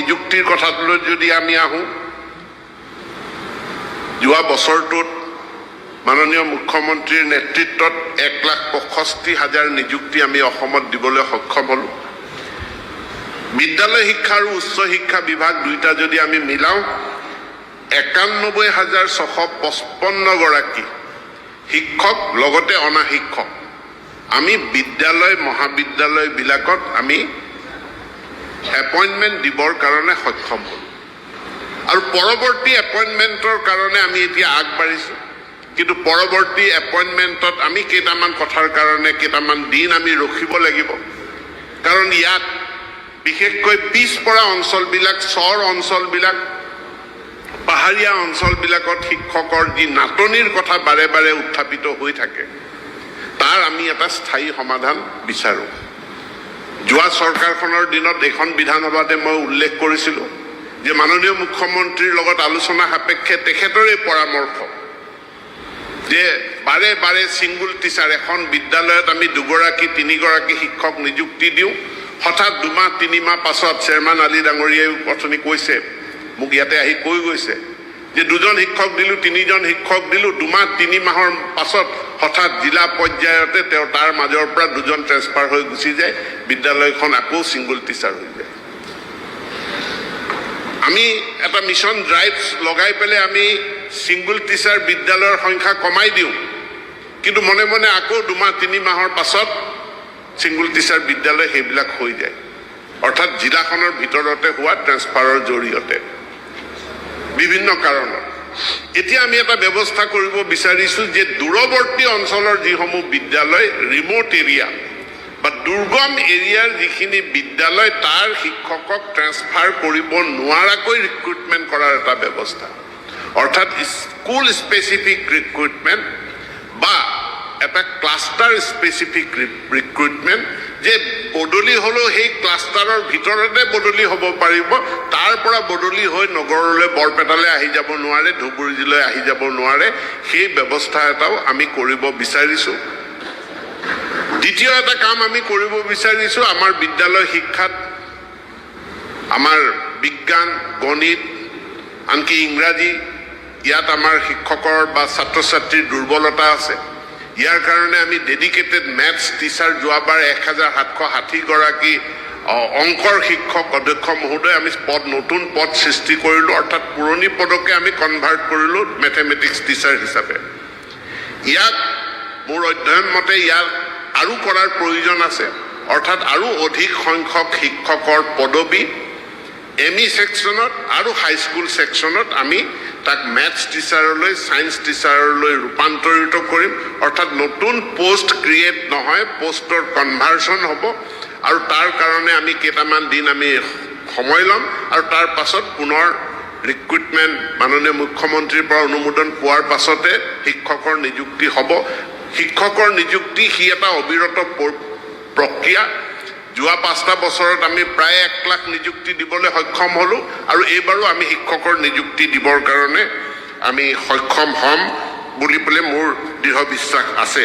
নিযুক্তিৰ কথাটোলৈ যদি আমি আহোঁ, যোৱা বছৰটোত মাননীয় মুখ্যমন্ত্ৰীৰ নেতৃত্বত 1,65,000 নিযুক্তি আমি অসমত দিবলৈ সক্ষম হলোঁ। বিদ্যালয় শিক্ষা আৰু উচ্চ শিক্ষা বিভাগ দুইটা যদি আমি মিলাওঁ 91,655 গৰাকী শিক্ষক লগতে অনা শিক্ষক আমি বিদ্যালয় মহাবিদ্যালয়বিলাকত আমি এপইণ্টমেণ্ট দিবৰ কাৰণে সক্ষম হলোঁ আৰু পৰৱৰ্তী এপইণ্টমেণ্টৰ কাৰণে আমি এতিয়া আগবাঢ়িছোঁ। কিন্তু পৰৱৰ্তী এপইণ্টমেণ্টত আমি কেইটামান কথাৰ কাৰণে কেইটামান দিন আমি ৰখিব লাগিব, কাৰণ ইয়াত বিশেষকৈ পিছপৰা অঞ্চলবিলাক, চৰ অঞ্চলবিলাক, পাহাৰীয়া অঞ্চলবিলাকত শিক্ষকৰ যি নাটনিৰ কথা বাৰে বাৰে উত্থাপিত হৈ থাকে, তাৰ আমি এটা স্থায়ী সমাধান বিচাৰোঁ। যোৱা চৰকাৰখনৰ দিনত এখন বিধানসভাতে মই উল্লেখ কৰিছিলোঁ যে মাননীয় মুখ্যমন্ত্ৰীৰ লগত আলোচনা সাপেক্ষে তেখেতৰে পৰামৰ্শ যে বাৰে বাৰে ছিংগুল টিচাৰ এখন বিদ্যালয়ত আমি 2গৰাকী 3গৰাকী শিক্ষক নিযুক্তি দিওঁ, হঠাৎ 2 মাহ 3 মাহ পাছত চেয়াৰমেন আলী ডাঙৰীয়াই অথনি কৈছে, মোক ইয়াতে আহি কৈ গৈছে যে 2জন শিক্ষক দিলোঁ, 3জন শিক্ষক দিলোঁ, 2 মাহ 3 মাহৰ পাছত হঠাৎ জিলা পৰ্যায়তে তাৰ মাজৰ পৰা 2জন ট্ৰেন্সফাৰ হৈ গুচি যায়, বিদ্যালয়খন আকৌ ছিংগুল টিচাৰ হৈ যায়। আমি এটা মিছন ড্ৰাইভ লগাই পেলাই আমি ছিংগুল টিচাৰ বিদ্যালয়ৰ সংখ্যা কমাই দিওঁ, কিন্তু মনে মনে আকৌ 2 মাহ 3 মাহৰ পাছত ছিংগুল টিচাৰ বিদ্যালয় সেইবিলাক হৈ যায়, অৰ্থাৎ জিলাখনৰ ভিতৰতে হোৱা ট্ৰেন্সফাৰৰ জৰিয়তে বিভিন্ন কাৰণত। এতিয়া আমি এটা ব্যৱস্থা কৰিব বিচাৰিছোঁ যে দূৰৱৰ্তী অঞ্চলৰ যিসমূহ বিদ্যালয়, ৰিমোট এৰিয়া বা দুৰ্গম এৰিয়াৰ যিখিনি বিদ্যালয়, তাৰ শিক্ষকক ট্ৰেন্সফাৰ কৰিব নোৱাৰাকৈ ৰিক্ৰুটমেণ্ট কৰাৰ এটা ব্যৱস্থা, অৰ্থাৎ স্কুল স্পেচিফিক ৰিক্ৰুটমেণ্ট বা এটা ক্লাষ্টাৰ স্পেচিফিক ৰিক্ৰুটমেণ্ট, যে বদলি হ'লেও সেই ক্লাষ্টাৰৰ ভিতৰতে বদলি হ'ব পাৰিব, তাৰ পৰা বদলি হৈ নগৰলৈ বৰপেটালৈ আহি যাব নোৱাৰে, ধুবুৰীলৈ আহি যাব নোৱাৰে, সেই ব্যৱস্থা এটাও আমি কৰিব বিচাৰিছোঁ। দ্বিতীয় এটা কাম আমি কৰিব বিচাৰিছোঁ, আমাৰ বিদ্যালয় শিক্ষাত আমাৰ বিজ্ঞান, গণিত, আনকি ইংৰাজী, ইয়াত আমাৰ শিক্ষকৰ বা ছাত্ৰ ছাত্ৰীৰ দুৰ্বলতা আছে। ইয়াৰ কাৰণে আমি ডেডিকেটেড মেথছ টিচাৰ যোৱাবাৰ 1,760 গৰাকী অংকৰ শিক্ষক অধ্যক্ষ মহোদয় আমি নতুন পদ সৃষ্টি কৰিলোঁ, অৰ্থাৎ পুৰণি পদকে আমি কনভাৰ্ট কৰিলোঁ মেথমেটিক্স টিচাৰ হিচাপে। ইয়াক মোৰ অধ্যয়ন মতে ইয়াক আৰু কৰাৰ প্ৰয়োজন আছে, অৰ্থাৎ আৰু অধিক সংখ্যক শিক্ষকৰ পদবী ME ছেকশ্যনত আৰু হাইস্কুল ছেকশ্যনত আমি তাক মেথছ টিচাৰলৈ, ছায়েন্স টিচাৰলৈ ৰূপান্তৰিত কৰিম, অৰ্থাৎ নতুন পোষ্ট ক্ৰিয়েট নহয়, পোষ্টৰ কনভাৰ্চন হ'ব। আৰু তাৰ কাৰণে আমি কেইটামান দিন আমি সময় ল'ম আৰু তাৰ পাছত পুনৰ ৰিক্ৰুটমেণ্ট মাননীয় মুখ্যমন্ত্ৰীৰ পৰা অনুমোদন পোৱাৰ পাছতে শিক্ষকৰ নিযুক্তি হ'ব। শিক্ষকৰ নিযুক্তি সি এটা অবিৰত প্ৰক্ৰিয়া। যোৱা 5টা বছৰত আমি প্ৰায় 1 লাখ নিযুক্তি দিবলৈ সক্ষম হ'লোঁ আৰু এইবাৰো আমি শিক্ষকৰ নিযুক্তি দিবৰ কাৰণে আমি সক্ষম হ'ম বুলি পেলাই মোৰ দৃঢ় বিশ্বাস আছে।